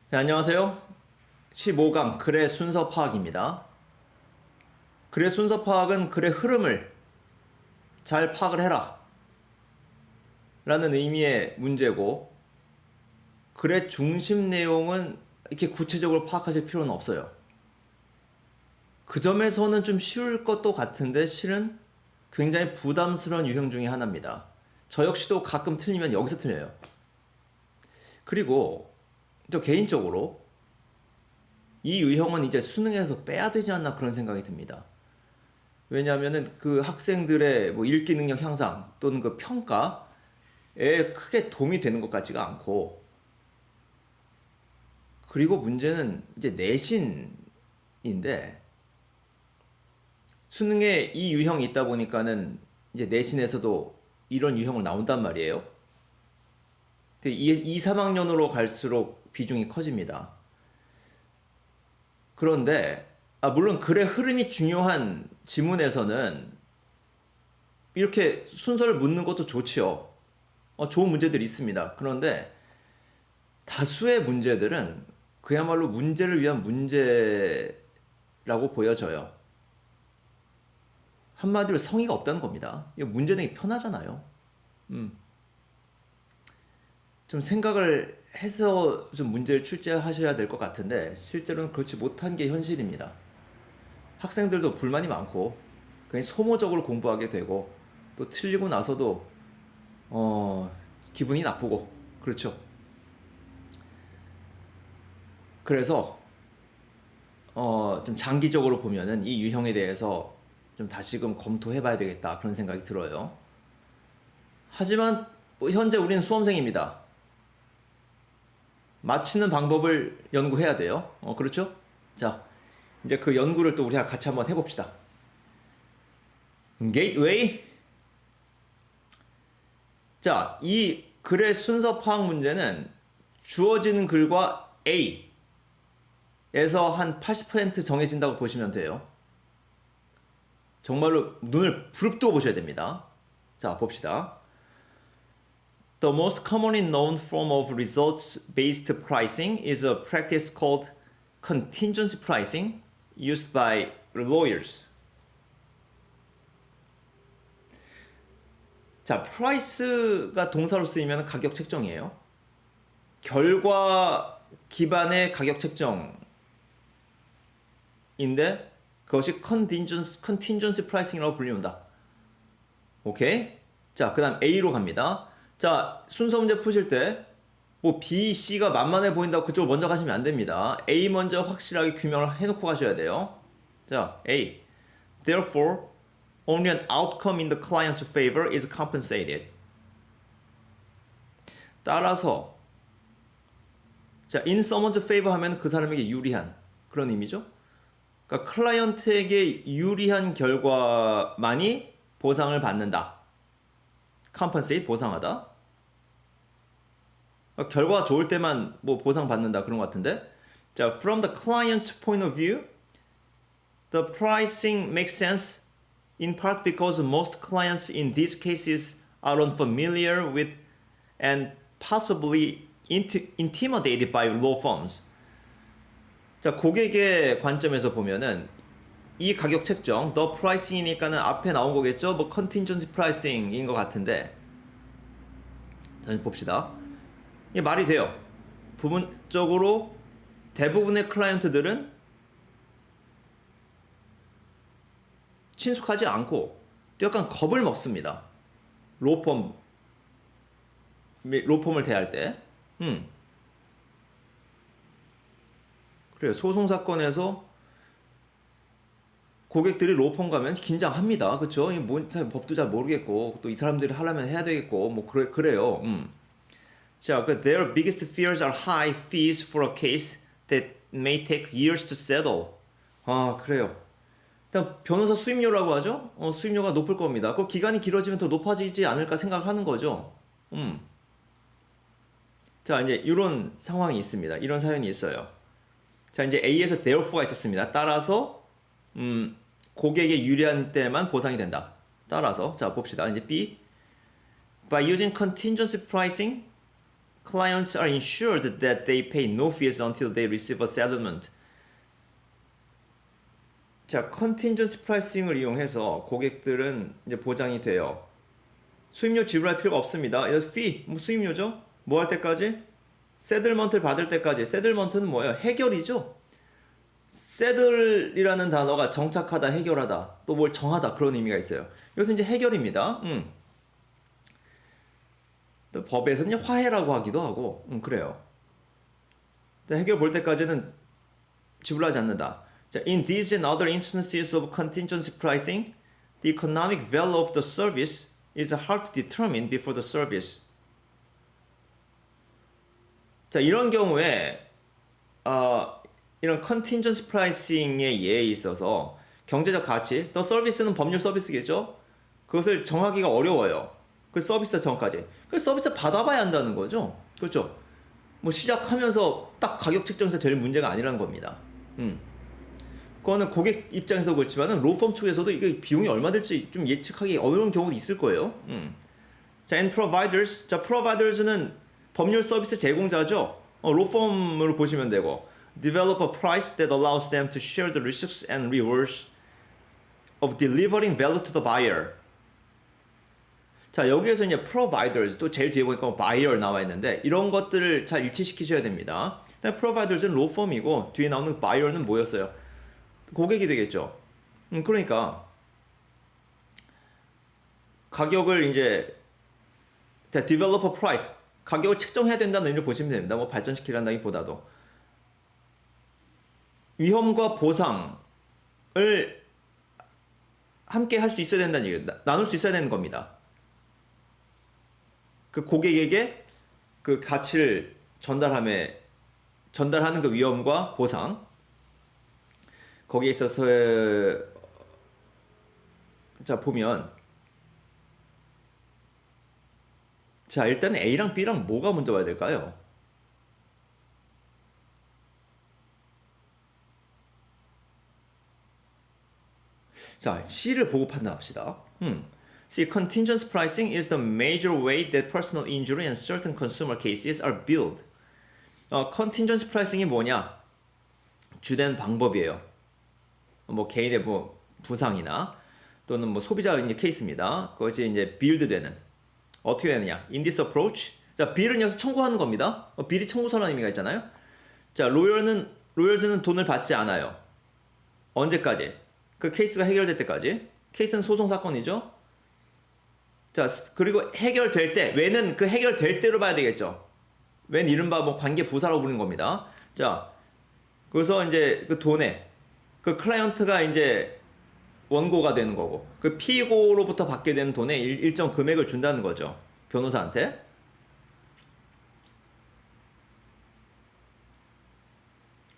네, 안녕하세요. 15강 글의 순서 파악입니다. 글의 순서 파악은 글의 흐름을 잘 파악을 해라 라는 의미의 문제고, 글의 중심 내용은 이렇게 구체적으로 파악하실 필요는 없어요. 그 점에서는 좀 쉬울 것도 같은데 실은 굉장히 부담스러운 유형 중에 하나입니다. 저 역시도 가끔 틀리면 여기서 틀려요. 그리고 저 개인적으로 이 유형은 이제 수능에서 빼야 되지 않나 그런 생각이 듭니다. 왜냐하면은 그 학생들의 뭐 읽기 능력 향상 또는 그 평가에 크게 도움이 되는 것 같지가 않고, 그리고 문제는 이제 내신인데 수능에 이 유형이 있다 보니까는 이제 내신에서도 이런 유형을 나온단 말이에요. 근데 2, 3학년으로 갈수록 비중이 커집니다. 그런데 물론 글의 흐름이 중요한 지문에서는 이렇게 순서를 묻는 것도 좋지요. 좋은 문제들이 있습니다. 그런데 다수의 문제들은 그야말로 문제를 위한 문제라고 보여져요. 한마디로 성의가 없다는 겁니다. 이거 문제 내기 편하잖아요. 좀 생각을 해서 좀 문제를 출제하셔야 될 것 같은데 실제로는 그렇지 못한 게 현실입니다. 학생들도 불만이 많고 그냥 소모적으로 공부하게 되고 또 틀리고 나서도 기분이 나쁘고 그렇죠. 그래서 좀 장기적으로 보면은 이 유형에 대해서 좀 다시금 검토해 봐야 되겠다 그런 생각이 들어요. 하지만 뭐 현재 우리는 수험생입니다. 맞히는 방법을 연구해야 돼요. 그렇죠? 자, 이제 그 연구를 또 우리가 같이 한번 해봅시다. 게이트웨이. 자, 이 글의 순서 파악 문제는 주어지는 글과 A에서 한 80% 정해진다고 보시면 돼요. 정말로 눈을 부릅뜨고 보셔야 됩니다. 자, 봅시다. The most commonly known form of results-based pricing is a practice called contingency pricing used by lawyers. 자, price가 동사로 쓰이면 가격 책정이에요. 결과 기반의 가격 책정인데 그것이 contingency pricing이라고 불리운다. 오케이? 자, 그 다음 A로 갑니다. 자, 순서 문제 푸실 때 뭐 B, C가 만만해 보인다고 그쪽을 먼저 가시면 안 됩니다. A 먼저 확실하게 규명을 해놓고 가셔야 돼요. 자, A. Therefore, only an outcome in the client's favor is compensated. 따라서 자, in someone's favor 하면 그 사람에게 유리한 그런 의미죠. 그러니까 클라이언트에게 유리한 결과만이 보상을 받는다. compensate 보상하다. 그러니까 결과가 좋을 때만 뭐 보상 받는다 그런 것 같은데. 자, from the client's point of view, the pricing makes sense in part because most clients in these cases are unfamiliar with and possibly intimidated by law firms. 자, 고객의 관점에서 보면은 이 가격 책정, the pricing이니까는 앞에 나온 거겠죠? 뭐 contingency pricing인 것 같은데. 자, 봅시다. 이게 말이 돼요. 부분적으로 대부분의 클라이언트들은 친숙하지 않고 또 약간 겁을 먹습니다. 로펌을 대할 때. 그래요. 소송사건에서 고객들이 로펌 가면 긴장합니다. 그쵸? 법도 잘 모르겠고, 또 이 사람들이 하려면 해야 되겠고, 뭐, 그래요. 자, their biggest fears are high fees for a case that may take years to settle. 그래요. 일단 변호사 수임료라고 하죠? 수임료가 높을 겁니다. 그 기간이 길어지면 더 높아지지 않을까 생각하는 거죠. 자, 이제 이런 상황이 있습니다. 이런 사연이 있어요. 자, 이제 A에서 therefore가 있었습니다. 따라서 고객에 유리한 때만 보상이 된다. 따라서 자, 봅시다. 이제 B. By using contingency pricing, clients are ensured that they pay no fees until they receive a settlement. 자, 컨틴전시 프라이싱을 이용해서 고객들은 이제 보장이 돼요. 수임료 지불할 필요가 없습니다. 이 fee, 뭐 수임료죠? 뭐 할 때까지? 세들먼트를 받을 때까지. 세들먼트는 뭐예요? 해결이죠. 세들이라는 단어가 정착하다, 해결하다, 또 뭘 정하다 그런 의미가 있어요. 여기서 이제 해결입니다. 또 법에서는 화해라고 하기도 하고, 그래요. 해결 볼 때까지는 지불하지 않는다. 자, in these and other instances of contingency pricing, the economic value of the service is hard to determine before the service. 자, 이런 경우에 이런 컨틴전시 프라이싱의 예에 있어서 경제적 가치, 또 서비스는 법률 서비스겠죠? 그것을 정하기가 어려워요. 그 서비스 전까지. 그 서비스 받아봐야 한다는 거죠. 그렇죠? 뭐 시작하면서 딱 가격 책정해서 될 문제가 아니라는 겁니다. 그거는 고객 입장에서 그렇지만은 로펌 쪽에서도 이게 비용이 얼마 될지 좀 예측하기 어려운 경우도 있을 거예요. 자, and providers. 자, providers는 법률 서비스 제공자죠. 로펌으로 보시면 되고. Develop a price that allows them to share the risks and rewards of delivering value to the buyer. 자, 여기에서 이제 providers, 또 제일 뒤에 보니까 buyer 나와 있는데 이런 것들을 잘 일치시키셔야 됩니다. providers는 로펌이고 뒤에 나오는 buyer는 뭐였어요? 고객이 되겠죠. 그러니까 가격을 이제 develop a price, 가격을 책정해야 된다는 의미로 보시면 됩니다. 뭐 발전시키란다기보다도 위험과 보상을 함께 할 수 있어야 된다는 얘기예요. 나눌 수 있어야 되는 겁니다. 그 고객에게 그 가치를 전달하는 그 위험과 보상, 거기에 있어서 자 보면 자 일단 A랑 B랑 뭐가 먼저 와야 될까요? 자, C를 보고 판단합시다. C. Contingency pricing is the major way that personal injury and certain consumer cases are billed. Contingency pricing이 뭐냐? 주된 방법이에요. 뭐 개인의 뭐 부상이나 또는 뭐 소비자 이제 케이스입니다. 그것이 이제 빌드되는 어떻게 되느냐? In this approach, 자 빌은 여기서 청구하는 겁니다. 빌이 청구서라는 의미가 있잖아요. 자 로열즈는 돈을 받지 않아요. 언제까지? 그 케이스가 해결될 때까지. 케이스는 소송 사건이죠. 자 그리고 해결될 때 왜는 그 해결될 때로 봐야 되겠죠. 왜는 이른바 뭐 관계 부사라고 부르는 겁니다. 자 그래서 이제 그 돈에 그 클라이언트가 이제 원고가 되는 거고 그 피고로부터 받게 되는 돈에 일정 금액을 준다는 거죠. 변호사한테.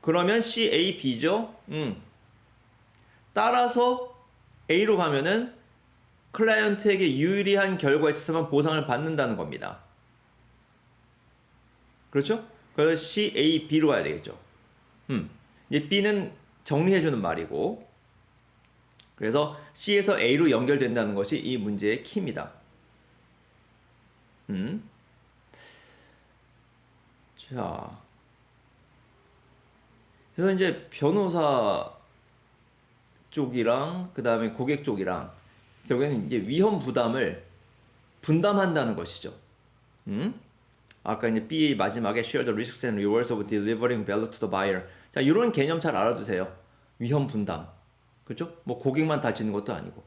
그러면 CAB죠. 따라서 A로 가면은 클라이언트에게 유리한 결과에 있어서만 보상을 받는다는 겁니다. 그렇죠? 그래서 CAB로 가야 되겠죠. 이제 B는 정리해주는 말이고 그래서 C에서 A로 연결된다는 것이 이 문제의 키입니다. 자, 그래서 이제 변호사 쪽이랑 그 다음에 고객 쪽이랑 결국에는 이제 위험 부담을 분담한다는 것이죠. 아까 이제 B 마지막에 share the risks and rewards of delivering value to the buyer. 자, 이런 개념 잘 알아두세요. 위험 분담. 그렇죠? 뭐 고객만 다 지는 것도 아니고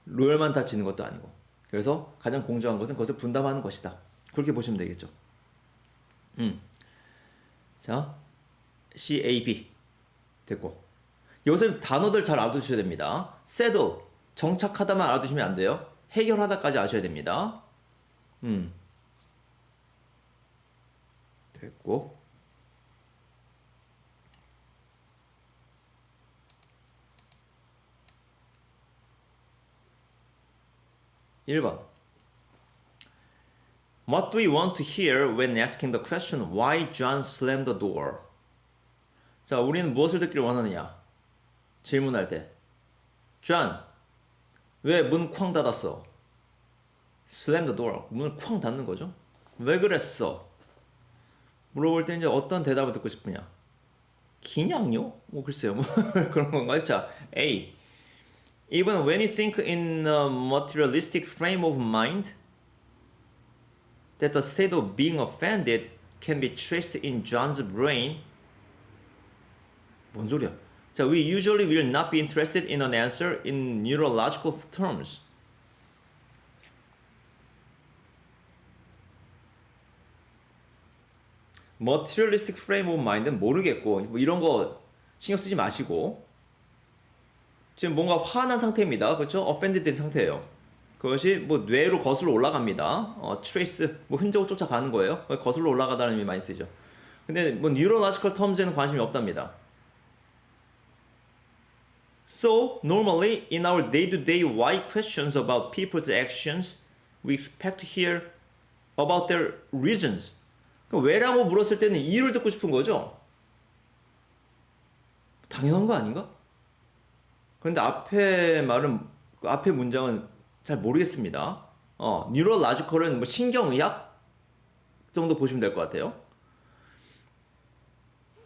로열만 다 지는 것도 아니고. 그래서 가장 공정한 것은 그것을 분담하는 것이다. 그렇게 보시면 되겠죠. 자, CAB 됐고. 여기서 단어들 잘 알아두셔야 됩니다. settle, 정착하다만 알아두시면 안 돼요. 해결하다까지 아셔야 됩니다. 됐고. 1번. What do we want to hear when asking the question why John slammed the door? 자, 우리는 무엇을 듣기를 원하느냐? 질문할 때. John, 왜 문 쾅 닫았어? Slam the door. 문을 쾅 닫는 거죠. 왜 그랬어? 물어볼 때 이제 어떤 대답을 듣고 싶으냐? 그냥요? 뭐 글쎄요. 뭐 그런 건가요? 자, A. Even when you think in a materialistic frame of mind, that the state of being offended can be traced in John's brain. 뭔 소리야? 자, we usually will not be interested in an answer in neurological terms. materialistic frame of mind은 모르겠고 뭐 이런 거 신경 쓰지 마시고 지금 뭔가 화난 상태입니다. 그렇죠? offended 된 상태예요. 그것이 뭐 뇌로 거슬러 올라갑니다. trace 뭐 흔적을 쫓아가는 거예요. 거슬러 올라가다는 의미 많이 쓰죠. 근데 뭐 neurological terms에는 관심이 없답니다. So normally in our day-to-day why questions about people's actions, we expect to hear about their reasons. 왜라고 물었을 때는 이유를 듣고 싶은 거죠. 당연한 거 아닌가? 그런데 앞에 말은 앞에 문장은 잘 모르겠습니다. 뉴럴라지컬은 뭐 신경의학 정도 보시면 될 것 같아요.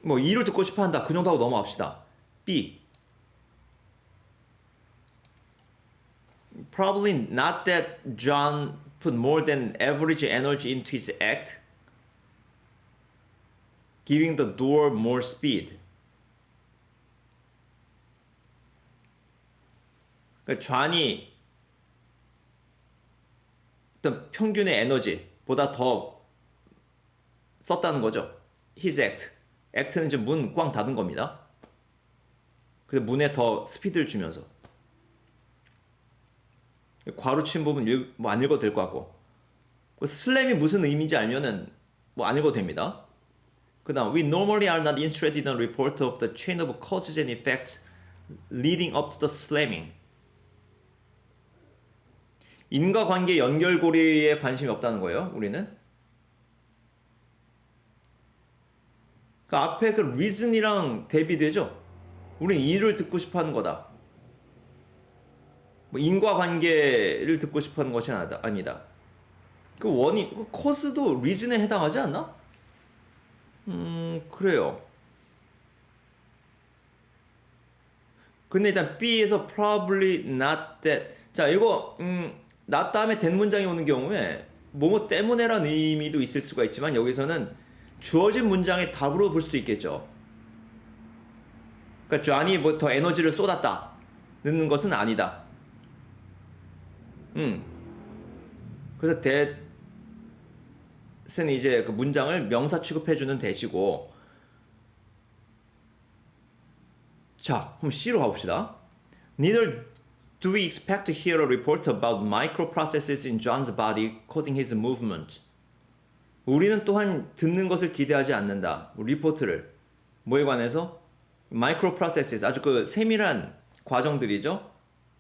뭐 이유를 듣고 싶어 한다. 그 정도 하고 넘어갑시다. B. Probably not that John put more than average energy into his act, giving the door more speed. 그러니까 존이 어떤 평균의 에너지보다 더 썼다는 거죠. His act. act는 이제 문 꽝 닫은 겁니다. 그래서 문에 더 스피드를 주면서. 괄호친 부분 뭐 안 읽어도 될 것 같고. 슬램이 무슨 의미인지 알면은 뭐 안 읽어도 됩니다. 그 다음, we normally are not interested in a report of the chain of causes and effects leading up to the slamming. 인과관계 연결고리에 관심이 없다는 거예요, 우리는. 그 앞에 그 reason이랑 대비되죠? 우리는 이유를 듣고 싶어 하는 거다. 뭐 인과관계를 듣고 싶어 하는 것이 아니다. 그 원인, 그 cause도 reason에 해당하지 않나? 그래요. 근데 일단 B에서 probably not that. 자, 이거, not 다음에 된 문장이 오는 경우에 뭐뭐 때문에라는 의미도 있을 수가 있지만 여기서는 주어진 문장의 답으로 볼 수도 있겠죠. 그러니까 존이 뭐 더 에너지를 쏟았다. 넣는 것은 아니다. 그래서 that은 이제 그 문장을 명사 취급해주는 대시고. 자, 그럼 C로 가봅시다. Neither do we expect to hear a report about microprocesses in John's body causing his movement. 우리는 또한 듣는 것을 기대하지 않는다. 리포트를. 뭐에 관해서? microprocesses, 아주 그 세밀한 과정들이죠.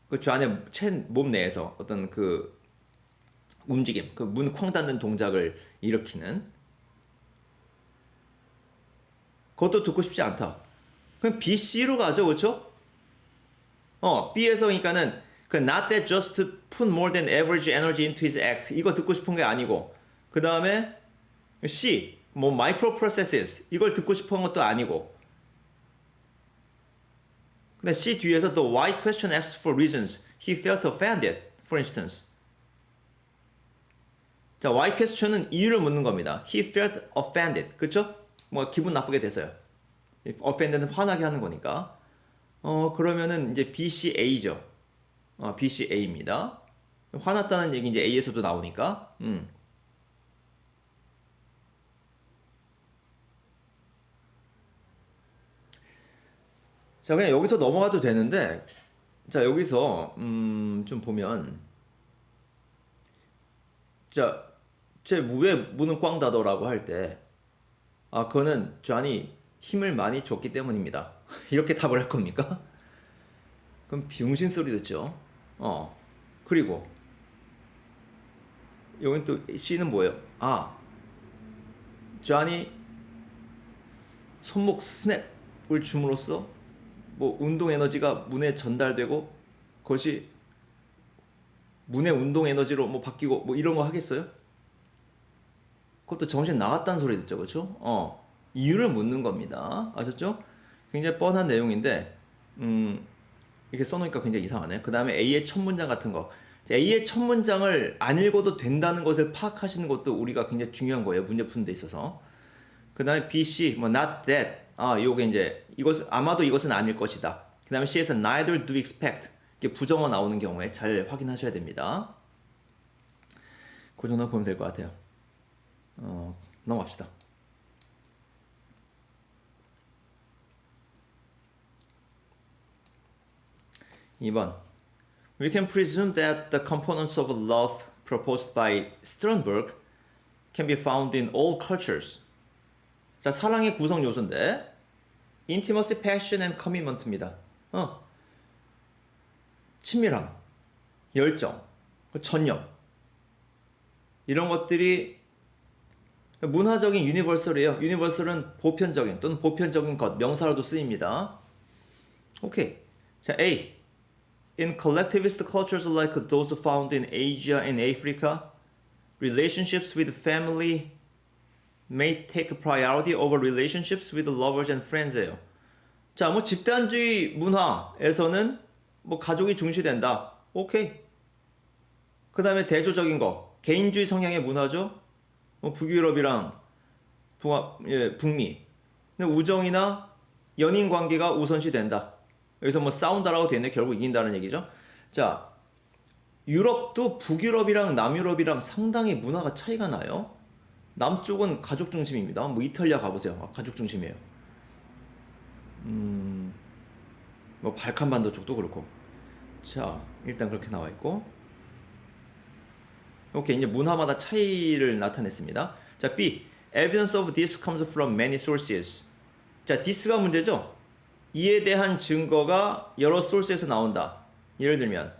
그 존의 몸 내에서 어떤 그 움직임, 그 문 쾅 닫는 동작을 일으키는. 그것도 듣고 싶지 않다. 그럼 B, C로 가죠, 그렇죠? B에서 그러니까는 그 not that just put more than average energy into his act 이거 듣고 싶은 게 아니고 그 다음에 C 뭐 microprocesses 이걸 듣고 싶은 것도 아니고 근데 C 뒤에서 the why question asks for reasons he felt offended, for instance. 자, why question은 이유를 묻는 겁니다. He felt offended, 그렇죠? 뭐 기분 나쁘게 됐어요. offended는 화나게 하는 거니까. 그러면은 이제 BCA죠. BCA입니다. 화났다는 얘기 이제 A에서도 나오니까. 자, 그냥 여기서 넘어가도 되는데, 자, 여기서, 좀 보면, 자, 제 왜 문은 꽝 닫어라고 할 때, 그거는 존이 힘을 많이 줬기 때문입니다. 이렇게 답을 할 겁니까? 그럼 병신 소리 듣죠? 그리고, 여긴 또 C는 뭐예요? 존이 손목 스냅을 줌으로써 뭐 운동 에너지가 문에 전달되고 그것이 문의 운동 에너지로 뭐 바뀌고 뭐 이런 거 하겠어요? 그것도 정신 나갔다는 소리 듣죠, 그렇죠? 이유를 묻는 겁니다. 아셨죠? 굉장히 뻔한 내용인데, 이렇게 써놓으니까 굉장히 이상하네. 그 다음에 A의 첫 문장 같은 거. A의 첫 문장을 안 읽어도 된다는 것을 파악하시는 것도 우리가 굉장히 중요한 거예요. 문제 푸는 데 있어서. 그 다음에 B, C, 뭐 not that. 요게 이제 아마도 이것은 아닐 것이다. 그 다음에 C에서 neither do expect. 이렇게 부정어 나오는 경우에 잘 확인하셔야 됩니다. 그 정도 보면 될 것 같아요. 넘어갑시다. 2번. We can presume that the components of love proposed by Sternberg can be found in all cultures. 자, 사랑의 구성 요소인데 intimacy, passion, and commitment입니다. 친밀함, 열정, 전념 이런 것들이 문화적인 유니버설이에요. 유니버설은 보편적인 또는 보편적인 것, 명사로도 쓰입니다. 오케이. 자, A. In collectivist cultures like those found in Asia and Africa, relationships with family may take priority over relationships with lovers and friends예요. 자, 뭐 집단주의 문화에서는 뭐 가족이 중시된다. 오케이. 그 다음에 대조적인 거, 개인주의 성향의 문화죠. 뭐 북유럽이랑 북미. 근데 우정이나 연인 관계가 우선시 된다. 여기서 뭐 싸운다라고 되어 있는데 결국 이긴다는 얘기죠. 자, 유럽도 북유럽이랑 남유럽이랑 상당히 문화가 차이가 나요. 남쪽은 가족 중심입니다. 뭐 이탈리아 가보세요. 가족 중심이에요. 뭐 발칸반도 쪽도 그렇고. 자, 일단 그렇게 나와 있고. 오케이, 이제 문화마다 차이를 나타냈습니다. 자, B. Evidence of this comes from many sources. 자, this가 문제죠? 이에 대한 증거가 여러 소스에서 나온다. 예를 들면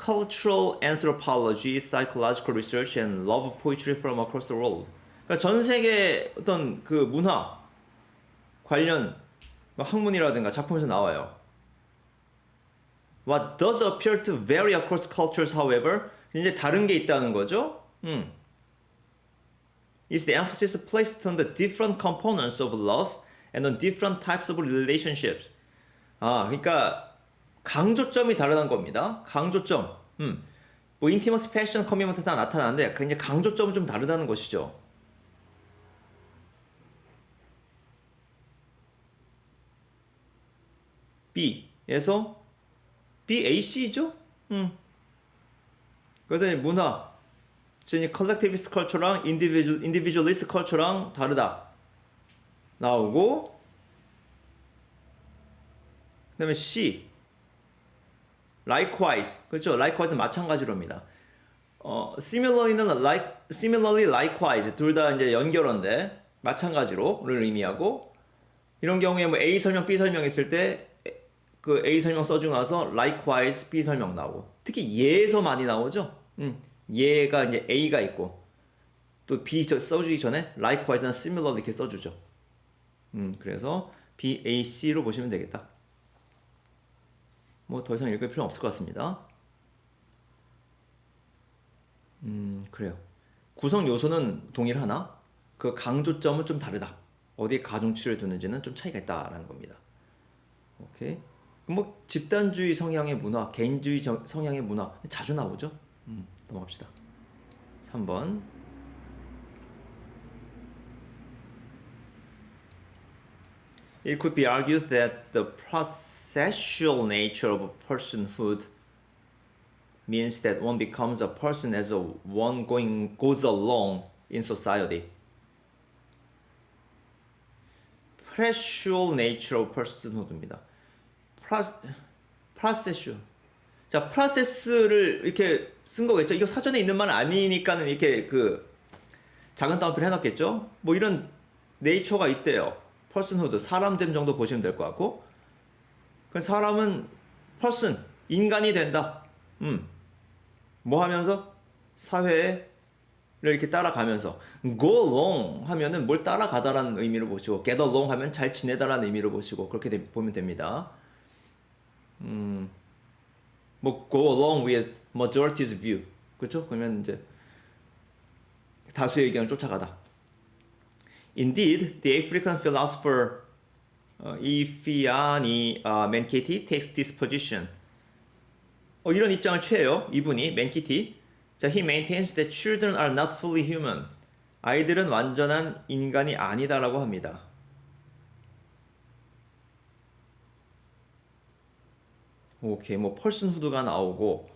Cultural Anthropology, Psychological Research, and Love Poetry from Across the World. 그러니까 전 세계 어떤 그 문화 관련 학문이라든가 작품에서 나와요. What does appear to vary across cultures, however, 이제 다른 게 있다는 거죠. Is the emphasis placed on the different components of love and on different types of relationships. 그러니까 강조점이 다르다는 겁니다. 강조점. 뭐 intimacy, passion, commitment 다 나타나는데 굉장히 강조점은 좀 다르다는 것이죠. B에서 BAC죠? 그래서 문화, 즉 collectivist culture랑 individualist culture랑 다르다 나오고, 그 다음에 C likewise, 그렇죠? likewise는 마찬가지로입니다. similarly, likewise 둘 다 이제 연결어인데 마찬가지로를 의미하고, 이런 경우에 뭐 A 설명, B 설명 있을 때 그 A 설명 써주고 나서 likewise B 설명 나오고, 특히 예에서 많이 나오죠. 예가 이제 A가 있고 또 B 써주기 전에 likewise나 similarly 이렇게 써주죠. 그래서 BAC로 보시면 되겠다. 뭐 더 이상 읽을 필요는 없을 것 같습니다. 그래요. 구성 요소는 동일하나 그 강조점은 좀 다르다. 어디에 가중치를 두는지는 좀 차이가 있다라는 겁니다. 오케이. 뭐 집단주의 성향의 문화, 개인주의 성향의 문화 자주 나오죠. 넘어갑시다. 3번. It could be argued that the processual nature of personhood means that one becomes a person as one goes along in society. processual nature of personhood입니다. processual. 자, process를 이렇게 쓴 거겠죠. 이거 사전에 있는 말 아니니까는 이렇게 그 작은 따옴표를 해놨겠죠. 뭐 이런 네이처가 있대요. personhood, 사람됨 정도 보시면 될 것 같고, 그 사람은 person, 인간이 된다. 뭐 하면서? 사회를 이렇게 따라가면서. go along 하면은 뭘 따라가다라는 의미로 보시고, get along 하면 잘 지내다라는 의미로 보시고, 그렇게 보면 됩니다. 뭐 go along with majority's view. 그렇죠? 그러면 이제 다수의 의견을 쫓아가다. Indeed, the African philosopher Ifeani Menkiti takes this position. 이런 입장을 취해요. 이분이 맨키티. 자, he maintains that children are not fully human. 아이들은 완전한 인간이 아니다라고 합니다. 오케이, 뭐 personhood가 나오고,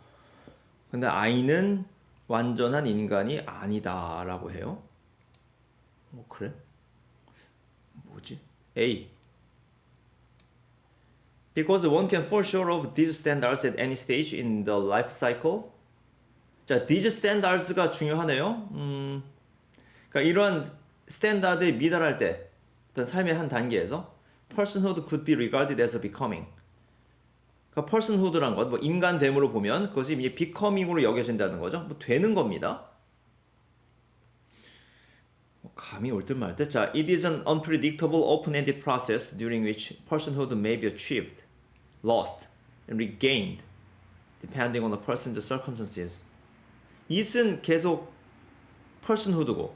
근데 아이는 완전한 인간이 아니다라고 해요. 그래? 뭐지? A. Because one can fall short of these standards at any stage in the life cycle. 자, these standards가 중요하네요. 그러니까 이러한 스탠다드에 미달할 때, 어떤 삶의 한 단계에서 personhood could be regarded as a becoming. 그러니까 personhood란 것, 뭐 인간됨으로 보면 그것이 이제 becoming으로 여겨진다는 거죠. 뭐 되는 겁니다. 감이 올 듯 말 듯. 자, it is an unpredictable, open-ended process during which personhood may be achieved, lost, and regained, depending on the person's circumstances. it은 계속 personhood고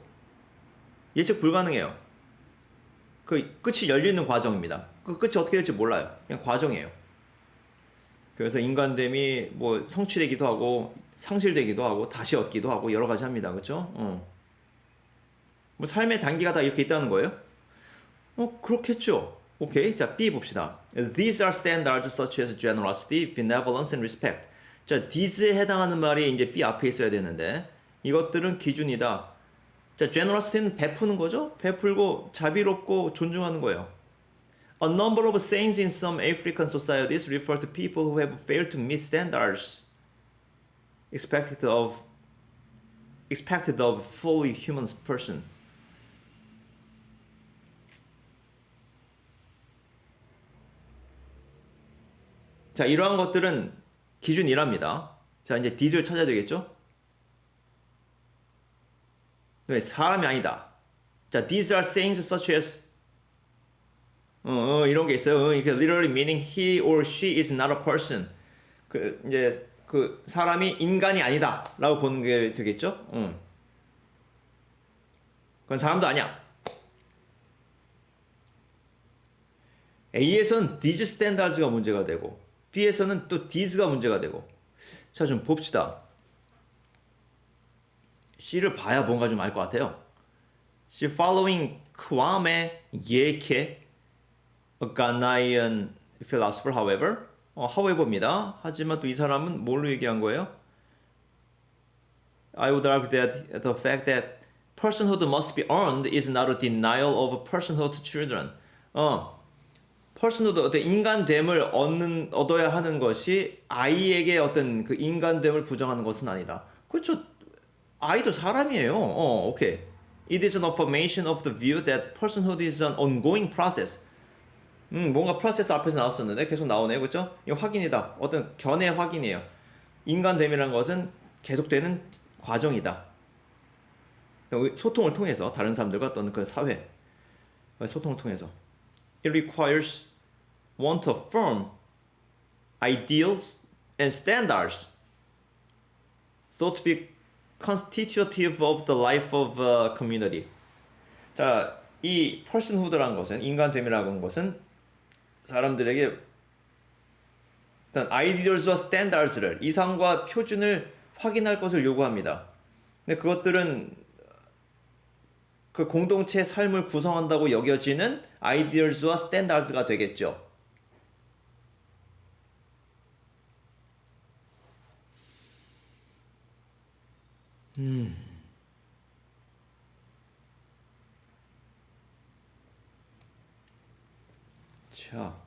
예측 불가능해요. 그 끝이 열리는 과정입니다. 그 끝이 어떻게 될지 몰라요. 그냥 과정이에요. 그래서 인간됨이 뭐 성취되기도 하고 상실되기도 하고 다시 얻기도 하고 여러 가지 합니다. 그렇죠? 뭐 삶의 단계가 다 이렇게 있다는 거예요? 그렇겠죠. 오케이. 자, B 봅시다. These are standards such as generosity, benevolence, and respect. 자, these에 해당하는 말이 이제 B 앞에 있어야 되는데 이것들은 기준이다. 자, generosity는 베푸는 거죠? 베풀고 자비롭고 존중하는 거예요. A number of sayings in some African societies refer to people who have failed to meet standards expected of fully human person. 자, 이러한 것들은 기준이랍니다. 자, 이제 these를 찾아야 되겠죠? 네, 사람이 아니다. 자, these are sayings such as 이런 게 있어요. 이렇게 literally meaning he or she is not a person. 그 이제 그 사람이 인간이 아니다라고 보는 게 되겠죠? 그건 사람도 아니야. A에서는 these standards가 문제가 되고 B에서는 또 these가 문제가 되고. 자, 좀 봅시다. C를 봐야 뭔가 좀 알 것 같아요. C following Kwame Gyeke, a Ghanaian philosopher, however입니다. 하지만 또 이 사람은 뭘로 얘기한 거예요? I would argue that the fact that personhood must be earned is not a denial of personhood to children. personhood, 어떤 인간됨을 얻어야 하는 것이 아이에게 어떤 그 인간됨을 부정하는 것은 아니다. 그렇죠. 아이도 사람이에요. 오케이. It is an affirmation of the view that personhood is an ongoing process. 뭔가 프로세스 앞에서 나왔었는데 계속 나오네요. 그렇죠? 이거 확인이다. 어떤 견해 확인이에요. 인간됨이라는 것은 계속되는 과정이다. 소통을 통해서 다른 사람들과 또는 그 사회 소통을 통해서 It requires one to affirm ideals and standards thought to be constitutive of the life of a community. 자, 이 personhood라는 것은 인간됨이라고 하는 것은 사람들에게 어떤 ideals와 standards를 이상과 표준을 확인할 것을 요구합니다. 근데 그것들은 그 공동체의 삶을 구성한다고 여겨지는 ideals와 standards가 되겠죠. 자,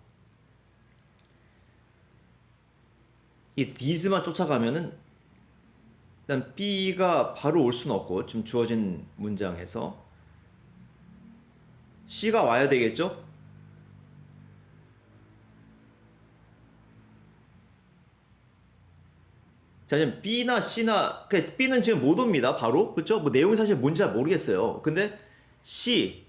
이 these만 쫓아가면은 일단 B가 바로 올 수는 없고 지금 주어진 문장에서 C가 와야 되겠죠? 자, 지금 B나 C나 B는 지금 못 옵니다. 바로. 그렇죠? 뭐 내용이 사실 뭔지 잘 모르겠어요. 근데 C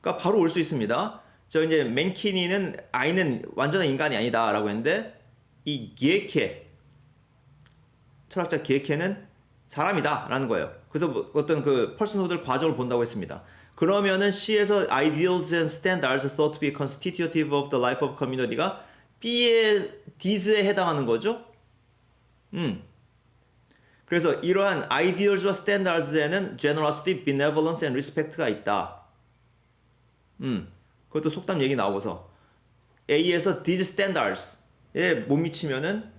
가 바로 올 수 있습니다. 저 이제 맨키니는 아이는 완전한 인간이 아니다라고 했는데 이 기에케 철학자 기에케는 사람이다라는 거예요. 그래서 뭐 어떤 그 personhood 과정을 본다고 했습니다. 그러면은 C에서 ideals and standards thought to be constitutive of the life of community가 B의 these에 해당하는 거죠. 그래서 이러한 ideals와 standards에는 generosity, benevolence and respect가 있다. 그것도 속담 얘기 나오고서 A에서 these standards에 못 미치면은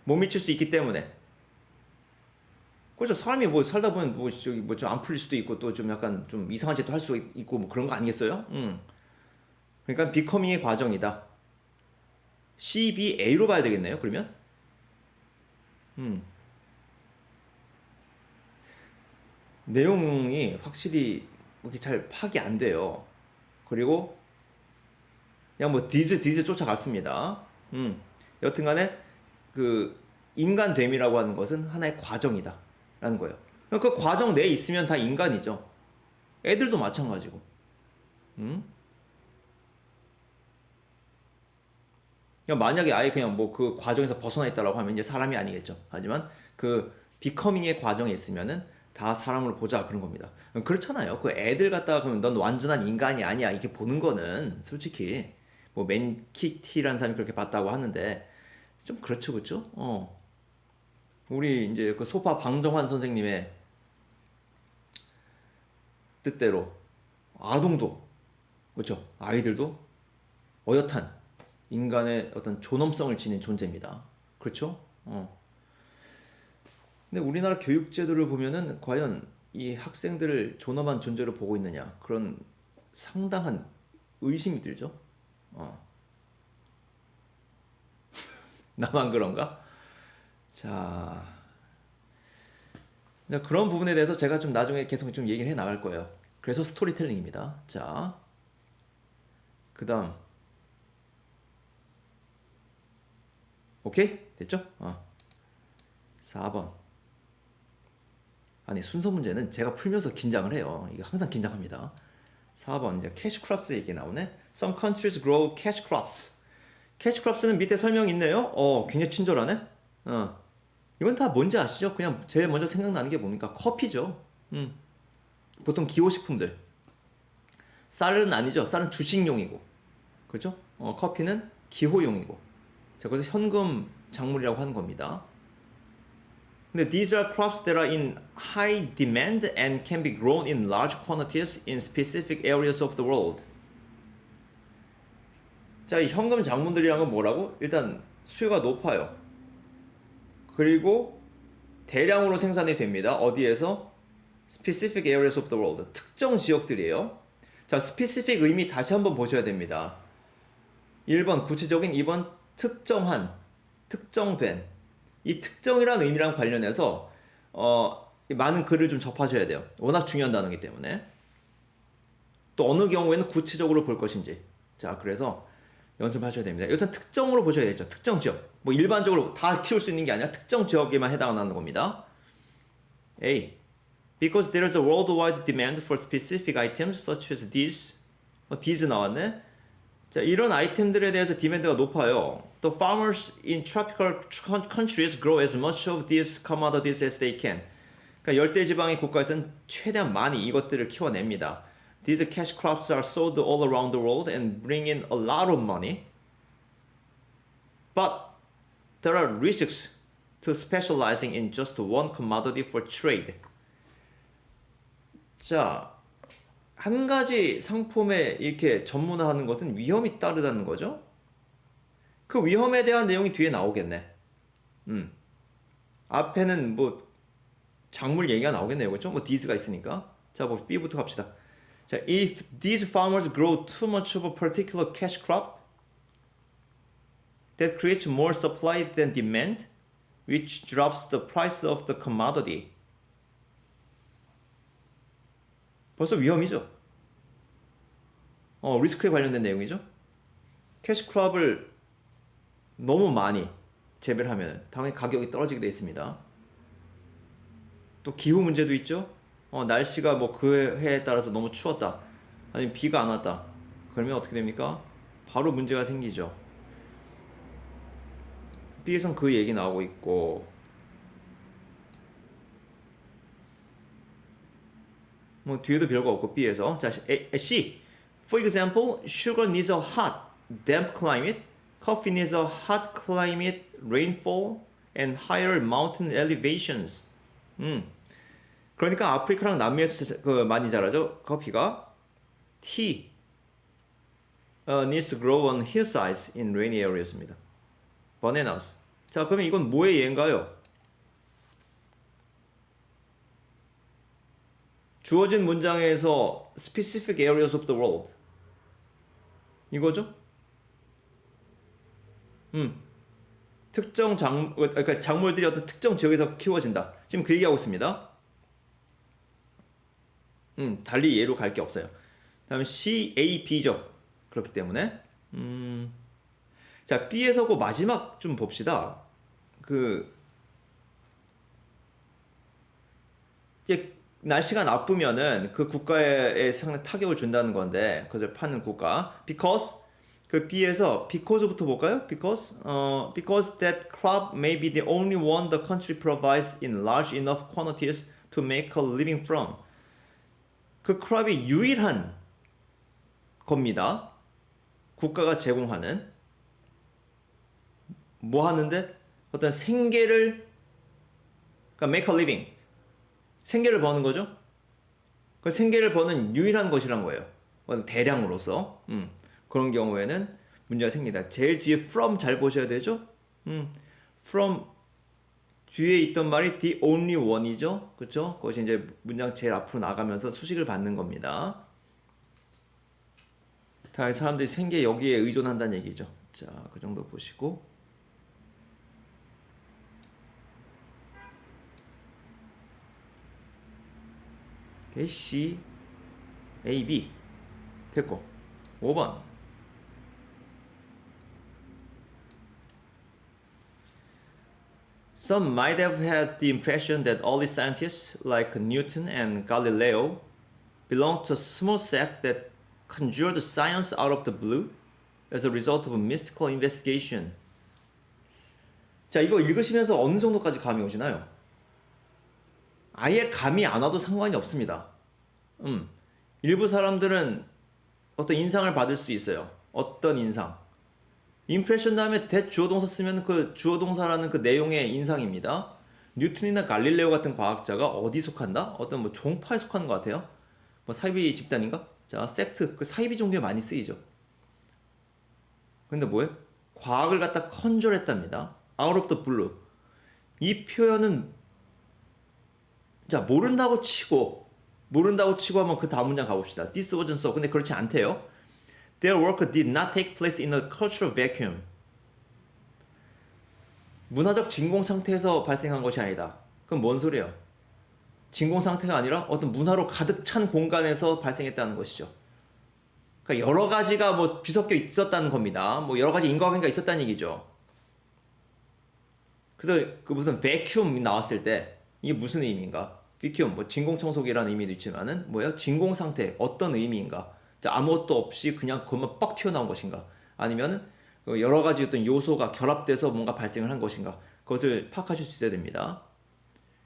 못 미칠 수 있기 때문에 그렇죠. 사람이 뭐 살다 보면 뭐 저기 뭐 좀 안 풀릴 수도 있고 또 좀 약간 좀 이상한 짓도 할 수 있고 뭐 그런 거 아니겠어요? 그러니까 비커밍의 과정이다. C, B, A로 봐야 되겠네요. 그러면 내용이 확실히 이렇게 잘 파악이 안 돼요. 그리고 그냥 뭐 디즈 쫓아갔습니다. 여튼간에 그 인간됨이라고 하는 것은 하나의 과정이다 라는 거예요. 그 과정 내에 있으면 다 인간이죠. 애들도 마찬가지고. 그냥 만약에 아예 그냥 뭐 그 과정에서 벗어나 있다라고 하면 이제 사람이 아니겠죠. 하지만 그 비커밍의 과정에 있으면은 다 사람을 보자 그런 겁니다. 그렇잖아요. 그 애들 갖다가 그러면 넌 완전한 인간이 아니야 이렇게 보는 거는 솔직히 뭐 맨키티라는 사람이 그렇게 봤다고 하는데 좀 그렇죠, 그렇죠? 우리 이제 그 소파 방정환 선생님의 뜻대로 아동도 그렇죠. 아이들도 어엿한 인간의 어떤 존엄성을 지닌 존재입니다. 그렇죠? 근데 우리나라 교육 제도를 보면은 과연 이 학생들을 존엄한 존재로 보고 있느냐 그런 상당한 의심이 들죠. 나만 그런가? 자, 그런 부분에 대해서 제가 좀 나중에 계속 좀 얘기를 해 나갈 거예요. 그래서 스토리텔링입니다. 자, 그다음 오케이? 됐죠? 4번. 아니 순서 문제는 제가 풀면서 긴장을 해요. 이거 항상 긴장합니다. 4번 이제 cash crops 얘기 나오네. Some countries grow cash crops. cash crops는 밑에 설명 있네요. 굉장히 친절하네. 이건 다 뭔지 아시죠? 그냥 제일 먼저 생각나는 게 뭡니까? 커피죠. 보통 기호식품들. 쌀은 아니죠. 쌀은 주식용이고. 그렇죠? 커피는 기호용이고. 자, 그래서 현금 작물이라고 하는 겁니다. 근데 these are crops that are in high demand and can be grown in large quantities in specific areas of the world. 자, 이 현금 작물들이란 건 뭐라고? 일단 수요가 높아요. 그리고 대량으로 생산이 됩니다. 어디에서? Specific areas of the world. 특정 지역들이에요. 자, specific 의미 다시 한번 보셔야 됩니다. 1번 구체적인, 2번 특정한, 특정된. 이 특정이라는 의미랑 관련해서 많은 글을 좀 접하셔야 돼요. 워낙 중요한 단어이기 때문에. 또 어느 경우에는 구체적으로 볼 것인지. 자, 그래서 연습하셔야 됩니다. 여기서 특정으로 보셔야 되죠. 특정 지역. 뭐 일반적으로 다 키울 수 있는 게 아니라 특정 지역에만 해당하는 겁니다. A. Because there is a worldwide demand for specific items such as these. these 나왔네. 자, 이런 아이템들에 대해서 디맨드가 높아요. The farmers in tropical countries grow as much of these commodities as they can. 그러니까 열대지방의 국가에서는 최대한 많이 이것들을 키워냅니다. These cash crops are sold all around the world and bring in a lot of money. But there are risks to specializing in just one commodity for trade. 자, 한 가지 상품에 이렇게 전문화하는 것은 위험이 따르다는 거죠. 그 위험에 대한 내용이 뒤에 나오겠네. 앞에는 뭐 작물 얘기가 나오겠네요. 그렇죠? 뭐 these가 있으니까. 자, 뭐 B부터 갑시다. 자, if these farmers grow too much of a particular cash crop that creates more supply than demand, which drops the price of the commodity. 벌써 위험이죠. 리스크에 관련된 내용이죠. 캐시크롭을 너무 많이 재배를 하면 당연히 가격이 떨어지게 되어 있습니다. 또 기후 문제도 있죠. 날씨가 뭐 그 해에 따라서 너무 추웠다. 아니면 비가 안 왔다. 그러면 어떻게 됩니까? 바로 문제가 생기죠. B에선 그 얘기 나오고 있고 뭐 뒤에도 별거 없고 B에서. 자, C. For example, sugar needs a hot, damp climate. Coffee needs a hot climate, rainfall, and higher mountain elevations. 그러니까 아프리카랑 남미에서 많이 자라죠. 커피가. Tea needs to grow on hillsides in rainy areas입니다. Bananas. 자, 그러면 이건 뭐의 예인가요? 주어진 문장에서 specific areas of the world. 이거죠? 특정 그러니까 작물들이 어떤 특정 지역에서 키워진다. 지금 그 얘기하고 있습니다. 달리 예로 갈 게 없어요. 다음 C, A, B죠. 그렇기 때문에 자, B에서 그 마지막 좀 봅시다. 이제 날씨가 나쁘면은 그 국가에 상당히 타격을 준다는 건데 그것을 파는 국가. Because 그 B에서 because부터 볼까요? Because that crop may be the only one the country provides in large enough quantities to make a living from. 그 crop이 유일한 겁니다. 국가가 제공하는 뭐 하는데 어떤 생계를 그러니까 make a living 생계를 버는 거죠. 그 생계를 버는 유일한 것이란 거예요. 대량으로서 그런 경우에는 문제가 생긴다. 제일 뒤에 from 잘 보셔야 되죠. from 뒤에 있던 말이 the only one이죠. 그렇죠? 그것이 이제 문장 제일 앞으로 나가면서 수식을 받는 겁니다. 다 사람들이 생계 여기에 의존한다는 얘기죠. 자, 그 정도 보시고 오케이, C, A, B 됐고 5번 Some might have had the impression that early scientists like Newton and Galileo belonged to a small sect that conjured science out of the blue as a result of a mystical investigation. 자, 이거 읽으시면서 어느 정도까지 감이 오시나요? 아예 감이 안 와도 상관이 없습니다. 일부 사람들은 어떤 인상을 받을 수도 있어요. 어떤 인상? 임프레션 다음에 대주어 동사 쓰면 그 주어 동사라는 그 내용의 인상입니다. 뉴턴이나 갈릴레오 같은 과학자가 어디 속한다? 어떤 뭐 종파에 속하는 것 같아요. 뭐 사이비 집단인가? 자, 섹트, 그 사이비 종교에 많이 쓰이죠. 근데 뭐예요? 과학을 갖다 컨저했답니다. Out of the blue. 이 표현은 자, 모른다고 치고 한번 그 다음 문장 가봅시다. This wasn't so. 근데 그렇지 않대요. Their work did not take place in a cultural vacuum. 문화적 진공 상태에서 발생한 것이 아니다. 그럼 뭔 소리예요? 진공 상태가 아니라 어떤 문화로 가득 찬 공간에서 발생했다는 것이죠. 그러니까 여러 가지가 뭐 뒤섞여 있었다는 겁니다. 뭐 여러 가지 인과관계가 있었다는 얘기죠. 그래서 그 무슨 vacuum 나왔을 때 이게 무슨 의미인가? vacuum 뭐 진공 청소기라는 의미도 있지만은 뭐예요? 진공 상태 어떤 의미인가? 자, 아무것도 없이 그냥 그것만 뻑 튀어나온 것인가? 아니면은 여러 가지 어떤 요소가 결합돼서 뭔가 발생을 한 것인가? 그것을 파악하실 수 있어야 됩니다.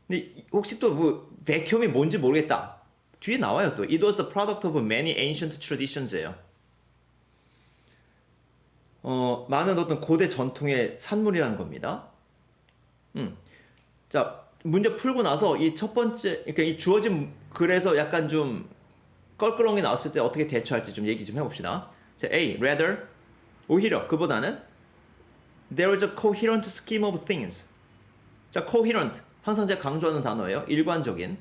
근데 혹시 또 뭐 vacuum이 뭔지 모르겠다. 뒤에 나와요 또. It was the product of many ancient traditions예요. 많은 어떤 고대 전통의 산물이라는 겁니다. 자, 문제 풀고 나서 이 첫 번째, 그러니까 이 주어진 글에서 약간 좀 껄끄러운 게 나왔을 때 어떻게 대처할지 좀 얘기 좀 해봅시다. 자, A, rather, 오히려 그보다는 there is a coherent scheme of things. 자, coherent, 항상 제가 강조하는 단어예요. 일관적인.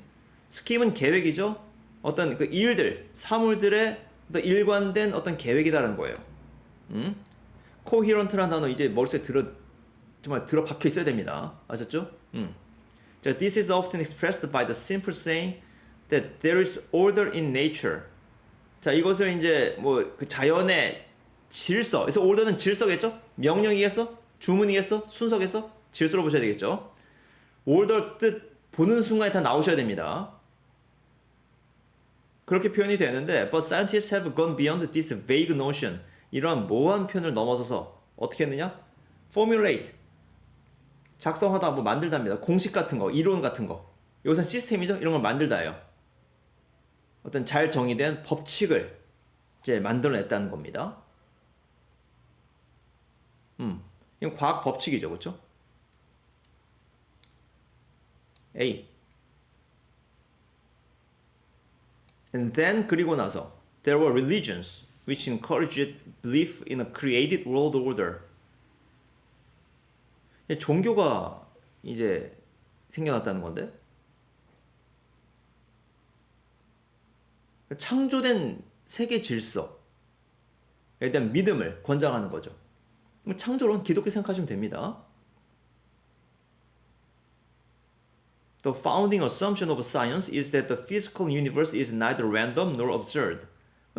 scheme은 계획이죠. 어떤 그 일들, 사물들의 어떤 일관된 어떤 계획이다라는 거예요. coherent라는 단어 이제 머릿속에 정말 들어박혀 있어야 됩니다. 아셨죠? 자, this is often expressed by the simple saying that there is order in nature. 자, 이것을 이제 뭐 그 자연의 질서. 그래서 order는 질서겠죠? 명령이겠어? 주문이겠어? 순서겠어? 질서로 보셔야 되겠죠? order 뜻 보는 순간에 다 나오셔야 됩니다. 그렇게 표현이 되는데 but scientists have gone beyond this vague notion. 이러한 모호한 표현을 넘어서서 어떻게 했느냐? formulate. 작성하다 뭐 만들답니다. 공식 같은 거, 이론 같은 거. 이것은 시스템이죠? 이런 걸 만들다예요. 어떤 잘 정의된 법칙을 이제 만들어냈다는 겁니다. 이건 과학 법칙이죠, 그렇죠? A. And then 그리고 나서 there were religions which encouraged belief in a created world order. 종교가 이제 생겨났다는 건데 창조된 세계 질서에 대한 믿음을 권장하는 거죠. 창조론 기독교 생각하시면 됩니다. The founding assumption of science is that the physical universe is neither random nor absurd.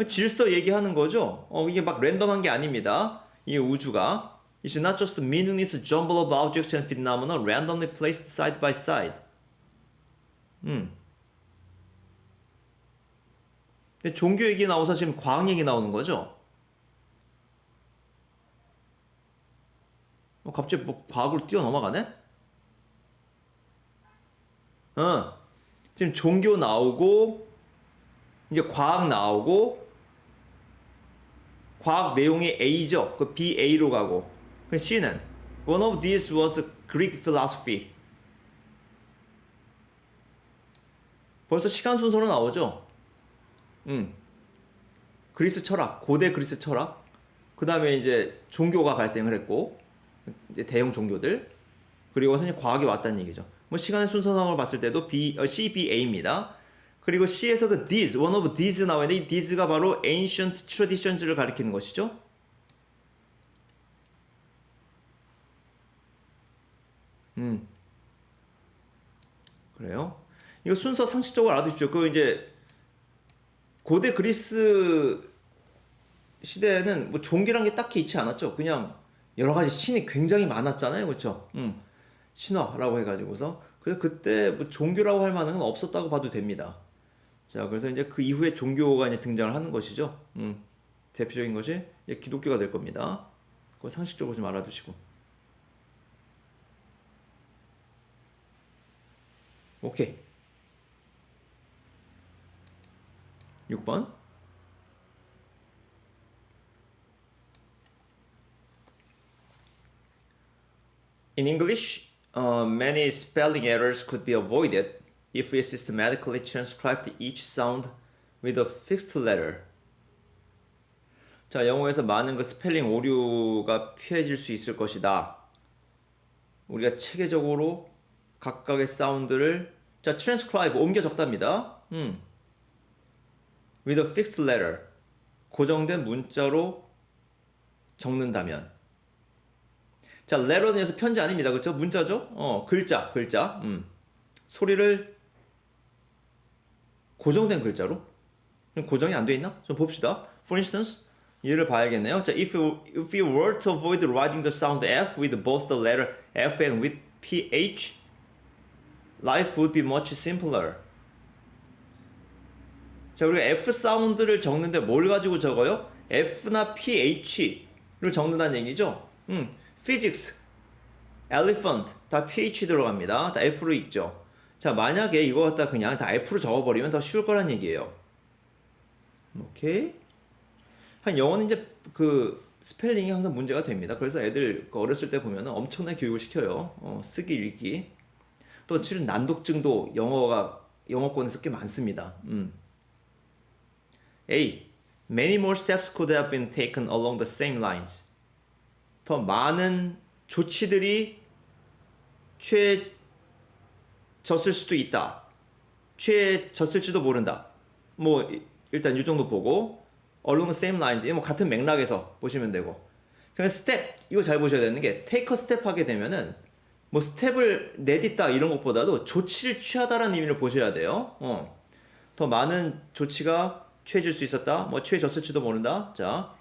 질서 얘기하는 거죠. 이게 막 랜덤한 게 아닙니다. 이 우주가 It's not just a meaningless jumble of objects and phenomena randomly placed side by side. 근데 종교 얘기 나와서 지금 과학 얘기 나오는 거죠. 갑자기 뭐 과학으로 뛰어넘어가네? 지금 종교 나오고 이제 과학 나오고 과학 내용이 A죠. 그 BA로 가고 그 C는 One of these was Greek philosophy. 벌써 시간 순서로 나오죠. 그리스 철학, 고대 그리스 철학. 그 다음에 이제 종교가 발생을 했고 이제 대형 종교들. 그리고 선생님 과학이 왔다는 얘기죠. 뭐 시간의 순서상으로 봤을 때도 CBA입니다. 그리고 C에서 그 these, one of these 나오는데 이 these가 바로 ancient traditions를 가리키는 것이죠. 그래요. 이거 순서 상식적으로 알아두십시오. 그 이제 고대 그리스 시대에는 뭐 종교란 게 딱히 있지 않았죠. 그냥 여러 가지 신이 굉장히 많았잖아요. 그렇죠? 신화라고 해가지고서 그래서 그때 뭐 종교라고 할 만한 건 없었다고 봐도 됩니다. 자, 그래서 이제 그 이후에 종교가 이제 등장을 하는 것이죠. 대표적인 것이 이제 기독교가 될 겁니다. 그거 상식적으로 좀 알아두시고. 오케이. 6번. In English, many spelling errors could be avoided if we systematically transcribed each sound with a fixed letter. 자, 영어에서 많은 그 스펠링 오류가 피해질 수 있을 것이다. 우리가 체계적으로 각각의 사운드를 자, transcribe 옮겨 적답니다. With a fixed letter. 고정된 문자로 적는다면. 자, letter는 여기서 편지 아닙니다. 그렇죠? 문자죠? 글자. 소리를 고정된 글자로? 고정이 안 돼 있나? 좀 봅시다. For instance, 예를 봐야겠네요. 자, if you were to avoid writing the sound F with both the letter F and with PH, life would be much simpler. 자, 우리가 F 사운드를 적는데 뭘 가지고 적어요? F나 PH를 적는다는 얘기죠. physics, elephant 다 PH 들어갑니다. 다 F로 읽죠. 자, 만약에 이거 갖다 그냥 다 F로 적어버리면 더 쉬울 거란 얘기예요. 오케이? 한 영어는 이제 그 스펠링이 항상 문제가 됩니다. 그래서 애들 어렸을 때 보면 엄청나게 교육을 시켜요. 쓰기, 읽기. 또 실은 난독증도 영어권에서 꽤 많습니다. A. Many more steps could have been taken along the same lines. 더 많은 조치들이 취해졌을 수도 있다. 취해졌을지도 모른다. 뭐 일단 이 정도 보고 along the same lines 뭐 같은 맥락에서 보시면 되고. 그냥 스텝 이거 잘 보셔야 되는 게 take a step 하게 되면은 뭐 스텝을 내딛다 이런 것보다도 조치를 취하다라는 의미를 보셔야 돼요. 더 많은 조치가 취해질 수 있었다. 뭐 취해졌을지도 모른다. 자.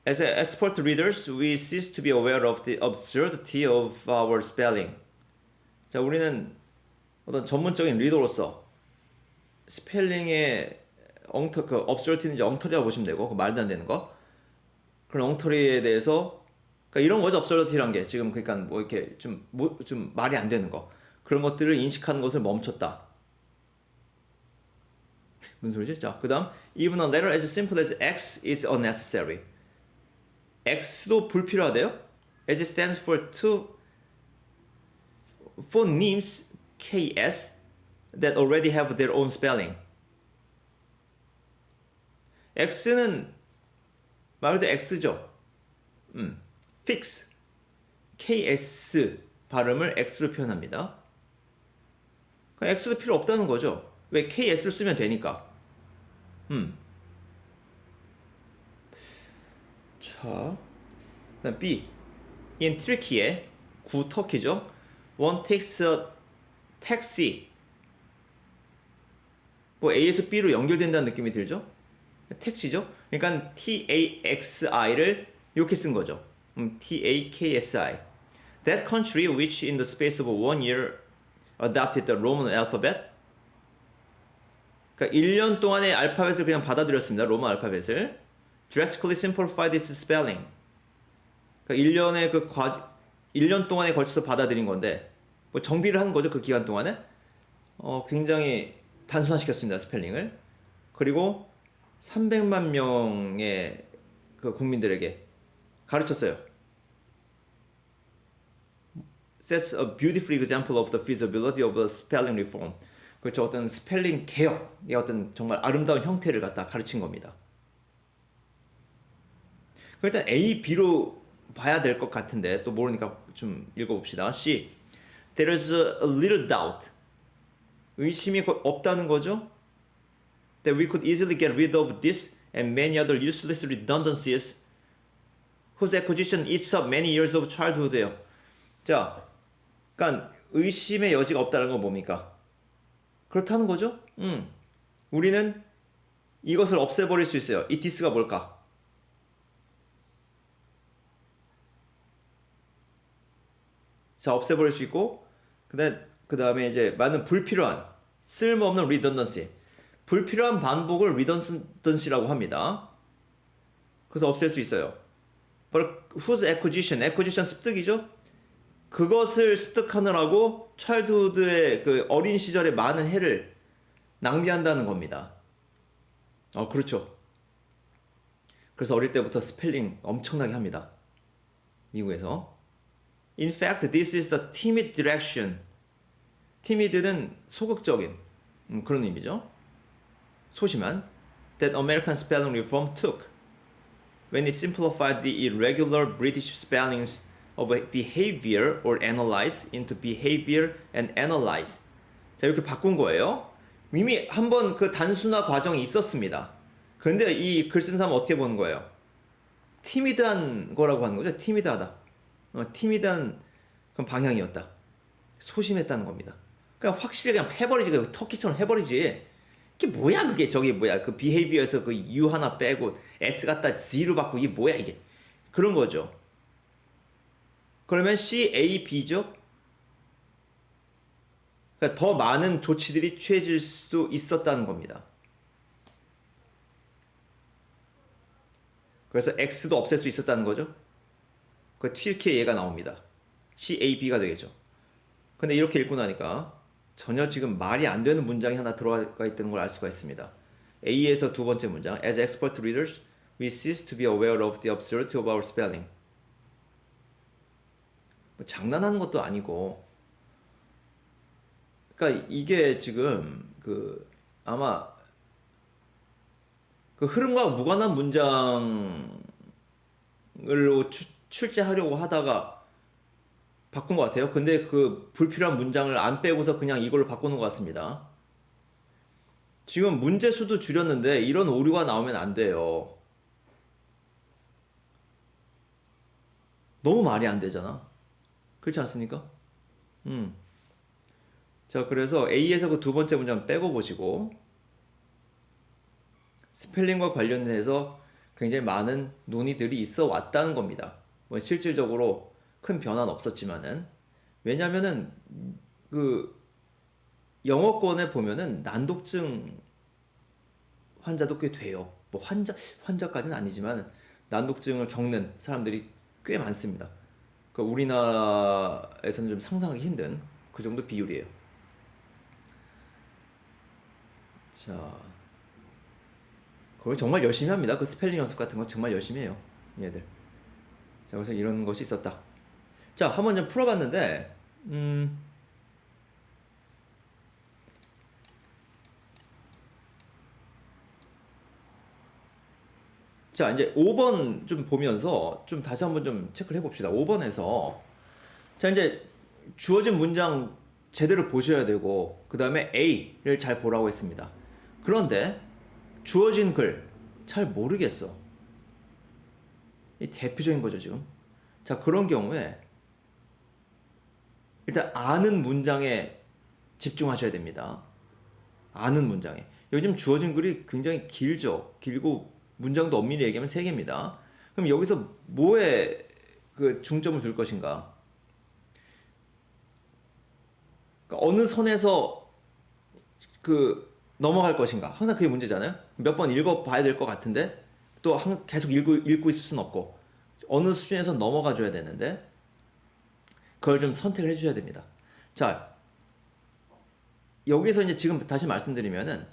As expert readers, we cease to be aware of the absurdity of our spelling. 자, 우리는 어떤 전문적인 리더로서 스펠링의 그 absurdity는 이제 엉터리라고 보시면 되고, 그 말도 안 되는 거. 그런 엉터리에 대해서, 그러니까 이런 거죠, absurdity란 게. 지금 그러니까 뭐 이렇게 좀 말이 안 되는 거. 그런 것들을 인식하는 것을 멈췄다. 무슨 소리지? 자, 그 다음 even a letter as simple as X is unnecessary. X도 불필요하대요. as stands for two phonemes KS that already have their own spelling. X는 말 그대로 X죠. fix KS 발음을 X로 표현합니다. X도 필요 없다는 거죠. 왜 KS를 쓰면 되니까. 자, 그다음 B. In Turkey, 터키죠. One takes a taxi. 뭐 A에서 B로 연결된다는 느낌이 들죠? 택시죠? 그러니까 TAXI를 이렇게 쓴 거죠. TAKSI. That country which in the space of 1 year adopted the Roman alphabet. 그러니까 1년 동안의 알파벳을 그냥 받아들였습니다. 로마 알파벳을. Drastically simplified its spelling. 그러니까 1년 동안에 걸쳐서 받아들인 건데 뭐 정비를 한 거죠. 그 기간 동안에. 굉장히 단순화시켰습니다. 스펠링을. 그리고 300만 명의 그 국민들에게 가르쳤어요. That's a beautiful example of the feasibility of a spelling reform. 그렇죠. 어떤 스펠링 개혁의 어떤 정말 아름다운 형태를 갖다 가르친 겁니다. 일단 A, B로 봐야 될 것 같은데 또 모르니까 좀 읽어봅시다. C. There is a little doubt. 의심이 없다는 거죠. That we could easily get rid of this and many other useless redundancies whose acquisition eats up many years of childhood예요. 자, 그러니까 의심의 여지가 없다는 건 뭡니까? 그렇다는 거죠. 우리는 이것을 없애버릴 수 있어요. 이 this가 뭘까? 자, 없애버릴 수 있고 그 다음에 이제 많은 불필요한 쓸모없는 redundancy. 불필요한 반복을 redundancy라고 합니다. 그래서 없앨 수 있어요. But whose acquisition 습득이죠? 그것을 습득하느라고 childhood의 그 어린 시절의 많은 해를 낭비한다는 겁니다. 그렇죠. 그래서 어릴 때부터 스펠링 엄청나게 합니다. 미국에서. In fact, this is the timid direction. timid는 소극적인 그런 의미죠. 소심한. That American spelling reform took when it simplified the irregular British spellings of behavior or analyze into behavior and analyze. 자, 이렇게 바꾼 거예요. 이미 한번 그 단순화 과정이 있었습니다. 그런데 이 글 쓴 사람은 어떻게 보는 거예요? 티미드한 거라고 하는 거죠. 티미드하다. 티미드한 그런 방향이었다. 소심했다는 겁니다. 그냥 확실히 그냥 해버리지. 터키처럼 해버리지. 이게 뭐야 그게 저기 뭐야 그 behavior에서 그 U 하나 빼고 S 갖다 Z로 바꾸고 이게 뭐야 이게. 그런 거죠. 그러면 C, A, B죠. 그러니까 더 많은 조치들이 취해질 수 있었다는 겁니다. 그래서 X도 없앨 수 있었다는 거죠. 그 튀르키예 얘가 나옵니다. C, A, B가 되겠죠. 근데 이렇게 읽고 나니까 전혀 지금 말이 안 되는 문장이 하나 들어가 있다는 걸 알 수가 있습니다. A에서 두 번째 문장. As expert readers, we cease to be aware of the absurdity of our spelling. 뭐 장난하는 것도 아니고. 그러니까 이게 지금 그 아마 그 흐름과 무관한 문장으로 출제하려고 하다가 바꾼 것 같아요. 근데 그 불필요한 문장을 안 빼고서 그냥 이걸로 바꾸는 것 같습니다. 지금 문제수도 줄였는데 이런 오류가 나오면 안 돼요. 너무 말이 안 되잖아. 그렇지 않습니까? 자, 그래서 A에서 그 두 번째 문장 빼고 보시고 스펠링과 관련해서 굉장히 많은 논의들이 있어 왔다는 겁니다. 뭐 실질적으로 큰 변화는 없었지만은 왜냐면은 그 영어권에 보면은 난독증 환자도 꽤 돼요. 뭐 환자까지는 아니지만 난독증을 겪는 사람들이 꽤 많습니다. 그러니까 우리나라에서는 좀 상상하기 힘든 그 정도 비율이에요. 자, 그걸 정말 열심히 합니다. 그 스펠링 연습 같은 거 정말 열심히 해요. 얘들. 자, 그래서 이런 것이 있었다. 자, 한번 좀 풀어봤는데, 자, 이제 5번 좀 보면서 좀 다시 한번 좀 체크를 해봅시다. 5번에서, 자, 이제 주어진 문장 제대로 보셔야 되고, 그 다음에 A를 잘 보라고 했습니다. 그런데 주어진 글 잘 모르겠어. 이 대표적인 거죠, 지금. 자, 그런 경우에 일단 아는 문장에 집중하셔야 됩니다. 아는 문장에. 요즘 주어진 글이 굉장히 길죠. 길고 문장도 엄밀히 얘기하면 3개입니다. 그럼 여기서 뭐에 그 중점을 둘 것인가? 그러니까 어느 선에서 그 넘어갈 것인가? 항상 그게 문제잖아요. 몇 번 읽어봐야 될 것 같은데 또 계속 읽고 있을 수는 없고 어느 수준에서 넘어가 줘야 되는데 그걸 좀 선택을 해주셔야 됩니다. 자, 여기서 이제 지금 다시 말씀드리면은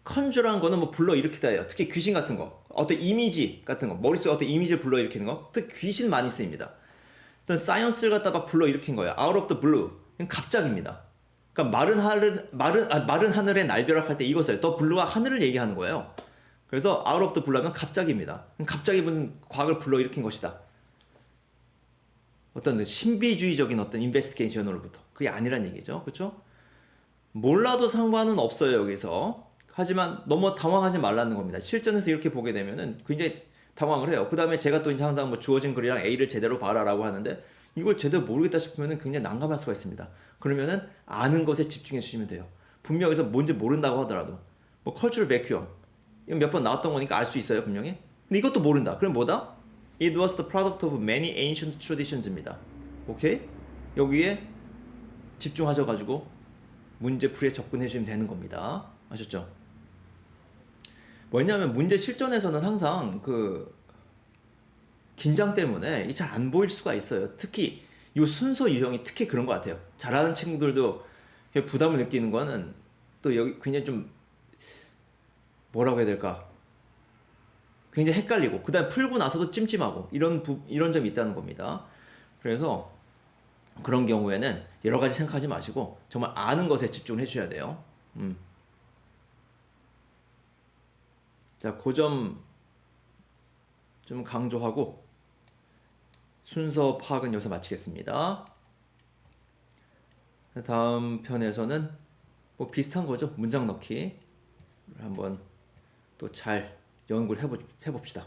컨주라는 거는 뭐 불러일으키다 예요. 특히 귀신 같은 거, 어떤 이미지 같은 거, 머릿속에 어떤 이미지를 불러일으키는 거, 특히 귀신 많이 쓰입니다. 어떤 사이언스를 갖다 막 불러일으킨 거예요. Out of the blue. 갑자기입니다. 그러니까 마른 하늘에 날벼락할 때 이거 써요. 더 블루가 하늘을 얘기하는 거예요. 그래서 out of the blue 하면 갑자기입니다. 갑자기 무슨 과학을 불러일으킨 것이다. 어떤 신비주의적인 어떤 인베스티게이션으로부터. 그게 아니란 얘기죠. 그렇죠? 몰라도 상관은 없어요, 여기서. 하지만 너무 당황하지 말라는 겁니다. 실전에서 이렇게 보게 되면은 굉장히 당황을 해요. 그 다음에 제가 또 이제 항상 뭐 주어진 글이랑 A를 제대로 봐라라고 하는데 이걸 제대로 모르겠다 싶으면은 굉장히 난감할 수가 있습니다. 그러면은 아는 것에 집중해 주시면 돼요. 분명 여기서 뭔지 모른다고 하더라도 뭐 cultural vacuum 이건 몇 번 나왔던 거니까 알 수 있어요, 분명히. 근데 이것도 모른다. 그럼 뭐다? It was the product of many ancient traditions입니다. 오케이? 여기에 집중하셔가지고 문제 풀이에 접근해 주시면 되는 겁니다. 아셨죠? 뭐냐면 문제 실전에서는 항상 그 긴장 때문에 이 잘 안 보일 수가 있어요. 특히 이 순서 유형이 특히 그런 것 같아요. 잘하는 친구들도 부담을 느끼는 거는 또 여기 굉장히 좀 뭐라고 해야 될까? 굉장히 헷갈리고 그다음 풀고 나서도 찜찜하고 이런 점이 있다는 겁니다. 그래서 그런 경우에는 여러 가지 생각하지 마시고 정말 아는 것에 집중을 해주셔야 돼요. 자, 그 점 좀 강조하고 순서 파악은 여기서 마치겠습니다. 다음 편에서는 뭐 비슷한 거죠. 문장 넣기 한번 또 잘 연구를 해봅시다.